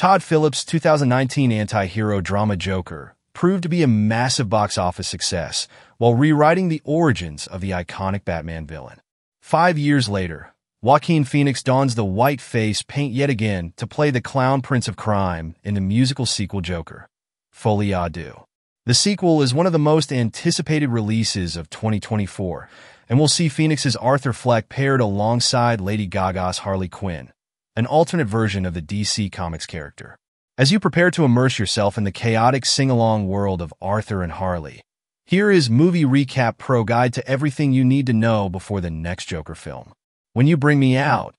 Todd Phillips' 2019 anti-hero drama Joker proved to be a massive box office success while rewriting the origins of the iconic Batman villain. 5 years later, Joaquin Phoenix dons the white face paint yet again to play the clown prince of crime in the musical sequel Joker, Folie. Deux. The sequel is one of the most anticipated releases of 2024, and we'll see Phoenix's Arthur Fleck paired alongside Lady Gaga's Harley Quinn, an alternate version of the DC Comics character. As you prepare to immerse yourself in the chaotic sing-along world of Arthur and Harley, here is Movie Recap Pro Guide to everything you need to know before the next Joker film. When you bring me out,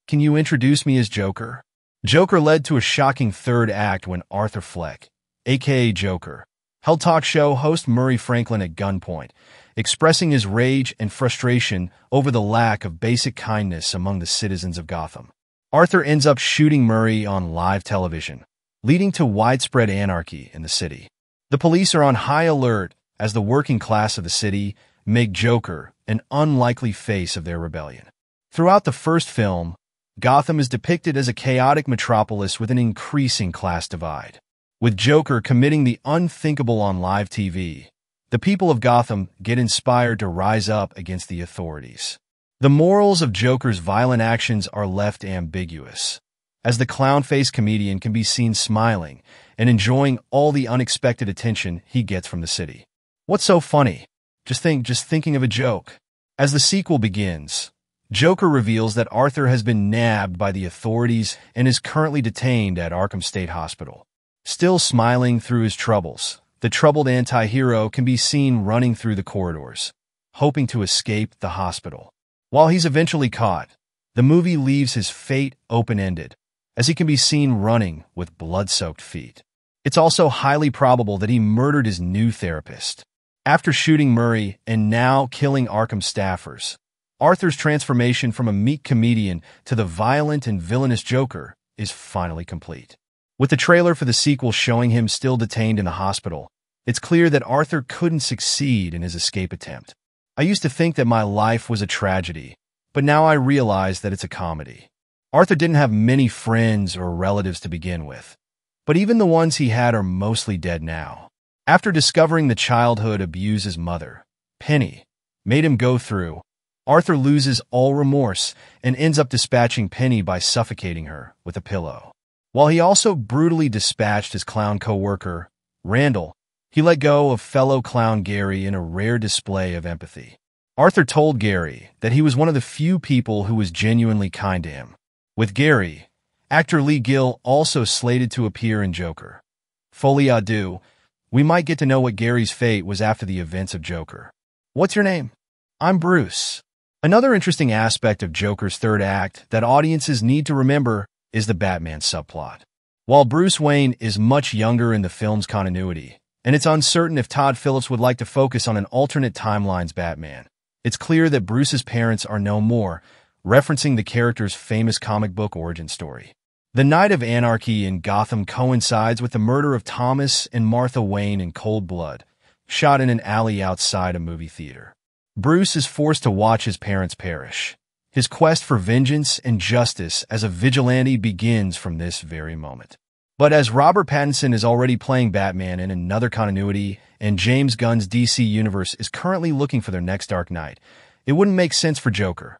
can you introduce me as Joker? Joker led to a shocking third act when Arthur Fleck, aka Joker, held talk show host Murray Franklin at gunpoint, expressing his rage and frustration over the lack of basic kindness among the citizens of Gotham. Arthur ends up shooting Murray on live television, leading to widespread anarchy in the city. The police are on high alert as the working class of the city make Joker an unlikely face of their rebellion. Throughout the first film, Gotham is depicted as a chaotic metropolis with an increasing class divide. With Joker committing the unthinkable on live TV, the people of Gotham get inspired to rise up against the authorities. The morals of Joker's violent actions are left ambiguous, as the clown-faced comedian can be seen smiling and enjoying all the unexpected attention he gets from the city. What's so funny? Just thinking of a joke. As the sequel begins, Joker reveals that Arthur has been nabbed by the authorities and is currently detained at Arkham State Hospital. Still smiling through his troubles, the troubled anti-hero can be seen running through the corridors, hoping to escape the hospital. While he's eventually caught, the movie leaves his fate open-ended, as he can be seen running with blood-soaked feet. It's also highly probable that he murdered his new therapist. After shooting Murray and now killing Arkham staffers, Arthur's transformation from a meek comedian to the violent and villainous Joker is finally complete. With the trailer for the sequel showing him still detained in the hospital, it's clear that Arthur couldn't succeed in his escape attempt. I used to think that my life was a tragedy, but now I realize that it's a comedy. Arthur didn't have many friends or relatives to begin with, but even the ones he had are mostly dead now. After discovering the childhood abuse his mother, Penny, made him go through, Arthur loses all remorse and ends up dispatching Penny by suffocating her with a pillow. While he also brutally dispatched his clown co-worker, Randall, he let go of fellow clown Gary in a rare display of empathy. Arthur told Gary that he was one of the few people who was genuinely kind to him. With Gary, actor Lee Gill also slated to appear in Joker. Folie à deux, we might get to know what Gary's fate was after the events of Joker. What's your name? I'm Bruce. Another interesting aspect of Joker's third act that audiences need to remember is the Batman subplot. While Bruce Wayne is much younger in the film's continuity, and it's uncertain if Todd Phillips would like to focus on an alternate timeline's Batman, it's clear that Bruce's parents are no more, referencing the character's famous comic book origin story. The night of anarchy in Gotham coincides with the murder of Thomas and Martha Wayne in cold blood, shot in an alley outside a movie theater. Bruce is forced to watch his parents perish. His quest for vengeance and justice as a vigilante begins from this very moment. But as Robert Pattinson is already playing Batman in another continuity, and James Gunn's DC Universe is currently looking for their next Dark Knight, it wouldn't make sense for Joker,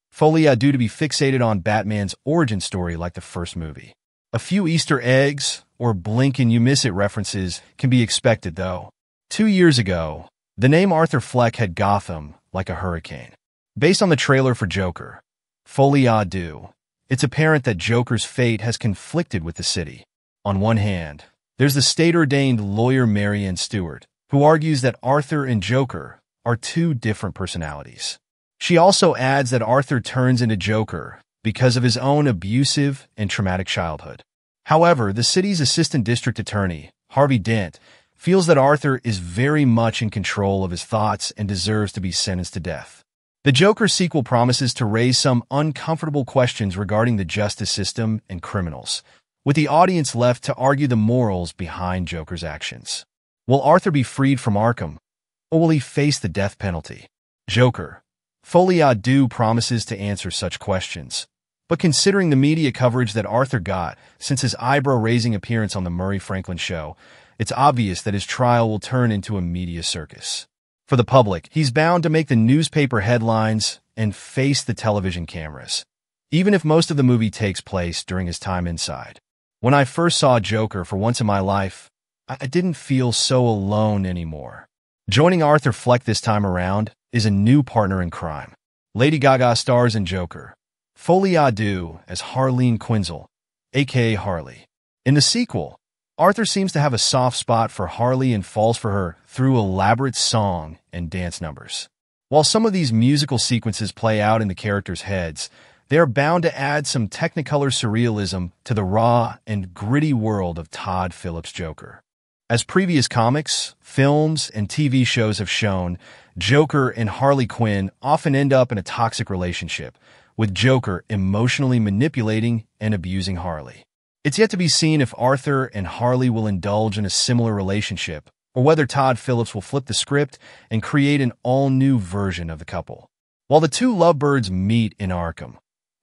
Folie à deux, to be fixated on Batman's origin story like the first movie. A few Easter eggs or blink and you miss it references can be expected, though. 2 years ago, the name Arthur Fleck had Gotham like a hurricane. Based on the trailer for Joker, Folie à deux, it's apparent that Joker's fate has conflicted with the city. On one hand, there's the state-ordained lawyer Marianne Stewart, who argues that Arthur and Joker are two different personalities. She also adds that Arthur turns into Joker because of his own abusive and traumatic childhood. However, the city's assistant district attorney, Harvey Dent, feels that Arthur is very much in control of his thoughts and deserves to be sentenced to death. The Joker sequel promises to raise some uncomfortable questions regarding the justice system and criminals, with the audience left to argue the morals behind Joker's actions. Will Arthur be freed from Arkham, or will he face the death penalty? Joker, Folie à deux promises to answer such questions, But considering the media coverage that Arthur got since his eyebrow-raising appearance on the Murray Franklin show, it's obvious that his trial will turn into a media circus. For the public, he's bound to make the newspaper headlines and face the television cameras, even if most of the movie takes place during his time inside. When I first saw Joker for once in my life, I didn't feel so alone anymore. Joining Arthur Fleck this time around is a new partner in crime. Lady Gaga stars in Joker, Folie Deux as Harley Quinn, aka Harley. In the sequel, Arthur seems to have a soft spot for Harley and falls for her through elaborate song and dance numbers. While some of these musical sequences play out in the characters' heads, they are bound to add some Technicolor surrealism to the raw and gritty world of Todd Phillips' Joker. As previous comics, films, and TV shows have shown, Joker and Harley Quinn often end up in a toxic relationship, with Joker emotionally manipulating and abusing Harley. It's yet to be seen if Arthur and Harley will indulge in a similar relationship, or whether Todd Phillips will flip the script and create an all-new version of the couple. While the two lovebirds meet in Arkham,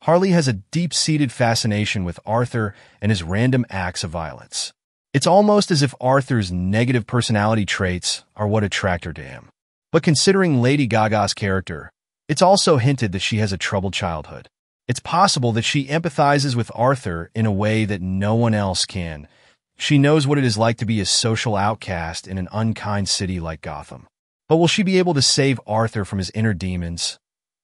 Harley has a deep-seated fascination with Arthur and his random acts of violence. It's almost as if Arthur's negative personality traits are what attract her to him. But considering Lady Gaga's character, it's also hinted that she has a troubled childhood. It's possible that she empathizes with Arthur in a way that no one else can. She knows what it is like to be a social outcast in an unkind city like Gotham. But will she be able to save Arthur from his inner demons?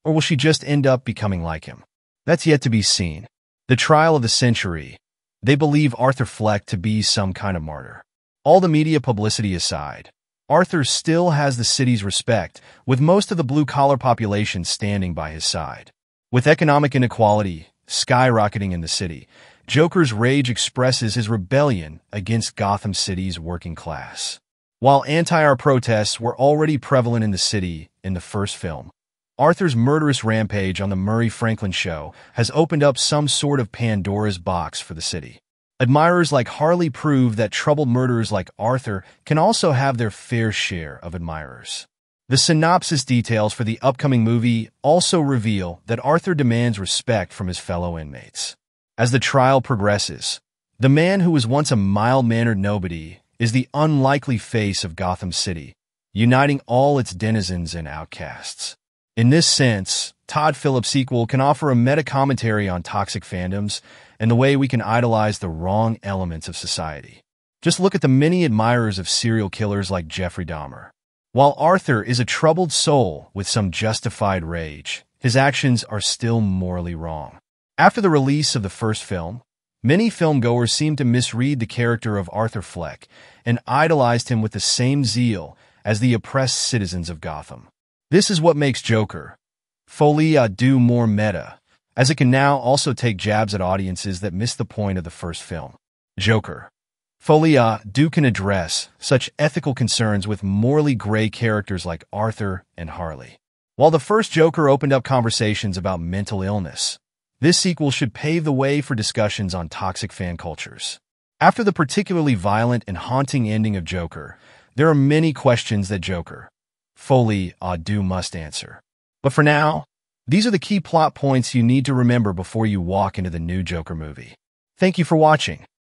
Or will she just end up becoming like him? That's yet to be seen. The trial of the century. They believe Arthur Fleck to be some kind of martyr. All the media publicity aside, Arthur still has the city's respect, with most of the blue-collar population standing by his side. With economic inequality skyrocketing in the city, Joker's rage expresses his rebellion against Gotham City's working class. While anti-war protests were already prevalent in the city in the first film, Arthur's murderous rampage on the Murray Franklin show has opened up some sort of Pandora's box for the city. Admirers like Harley prove that troubled murderers like Arthur can also have their fair share of admirers. The synopsis details for the upcoming movie also reveal that Arthur demands respect from his fellow inmates. As the trial progresses, the man who was once a mild-mannered nobody is the unlikely face of Gotham City, uniting all its denizens and outcasts. In this sense, Todd Phillips' sequel can offer a meta-commentary on toxic fandoms and the way we can idolize the wrong elements of society. Just look at the many admirers of serial killers like Jeffrey Dahmer. While Arthur is a troubled soul with some justified rage, his actions are still morally wrong. After the release of the first film, many filmgoers seemed to misread the character of Arthur Fleck and idolized him with the same zeal as the oppressed citizens of Gotham. This is what makes Joker, Folie Deux more meta, as it can now also take jabs at audiences that missed the point of the first film. Joker, Folie Deux can address such ethical concerns with morally gray characters like Arthur and Harley. While the first Joker opened up conversations about mental illness, this sequel should pave the way for discussions on toxic fan cultures. After the particularly violent and haunting ending of Joker, there are many questions that Joker, Folie Deux must answer. But for now, these are the key plot points you need to remember before you walk into the new Joker movie. Thank you for watching.